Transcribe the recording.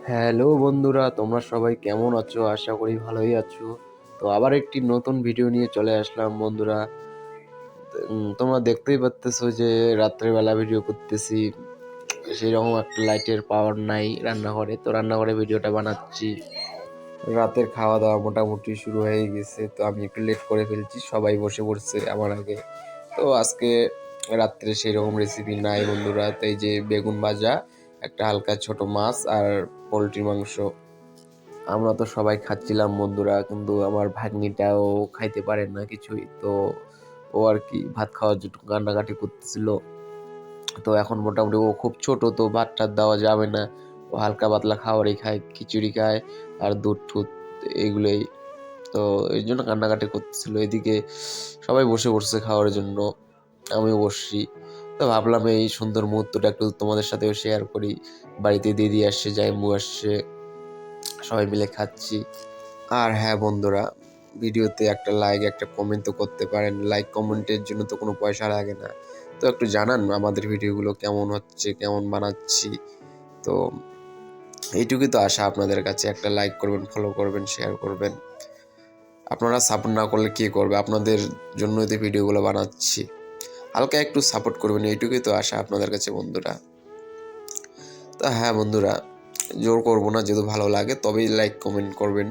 Hello বন্ধুরা, তোমরা সবাই কেমন আছো? আশা করি ভালোই আছো। তো আবার একটি নতুন ভিডিও নিয়ে চলে আসলাম বন্ধুরা। তোমরা দেখতেই পারতেছো যে রাত্রেবেলা ভিডিও করতেছি, সেরকম একটা লাইটের পাওয়ার নাই রান্নাঘরে। তো রান্নাঘরে ভিডিওটা বানাচ্ছি। রাতের খাওয়া দাওয়া মোটামুটি শুরু হয়ে গেছে, তো আমি একটু লেট করে ফেলছি, সবাই বসে পড়ছে আমার আগে। তো আজকে রাত্রে সেরকম রেসিপি নাই বন্ধুরা। তো এই যে বেগুন ভাজা, একটা হালকা ছোট মাছ আর পোলট্রির মাংস। আমরা তো সবাই খাচ্ছিলাম বন্ধুরা, কিন্তু আমার ভাগ্নিটাও খাইতে পারে না কিছুই। তো ও আর কি ভাত খাওয়ার জন্য কান্নাকাটি করতেছিল। তো এখন মোটামুটি ও খুব ছোট, তো ভাত টাত দেওয়া যাবে না। ও হালকা পাতলা খাবারই খায়, খিচুড়ি খায় আর দুধ টুধ এগুলোই। তো এই জন্য কান্নাকাটি করতেছিল। এদিকে সবাই বসে পড়ছে খাওয়ার জন্য, আমিও বসছি। তো ভাবলাম এই সুন্দর মুহূর্তটা একটু তোমাদের সাথেও শেয়ার করি। বাড়িতে দিদি আসছে, জাইম্বু আসছে, সবাই মিলে খাচ্ছি। আর হ্যাঁ বন্ধুরা, ভিডিওতে একটা লাইক একটা কমেন্ট তো করতে পারেন। লাইক কমেন্টের জন্য তো কোনো পয়সা লাগে না। তো একটু জানান আমাদের ভিডিওগুলো কেমন হচ্ছে, কেমন বানাচ্ছি। তো এইটুকুই তো আশা আপনাদের কাছে, একটা লাইক করবেন, ফলো করবেন, শেয়ার করবেন। আপনারা সাপোর্ট না করলে কে করবে? আপনাদের জন্যই তো ভিডিওগুলো বানাচ্ছি। হালকা একটু সাপোর্ট করবেন, এইটুকুই তো আশা আপনাদের কাছে বন্ধুরা। তো হ্যাঁ বন্ধুরা, জোর করবো না, যেহেতু ভালো লাগে তবেই লাইক কমেন্ট করবেন।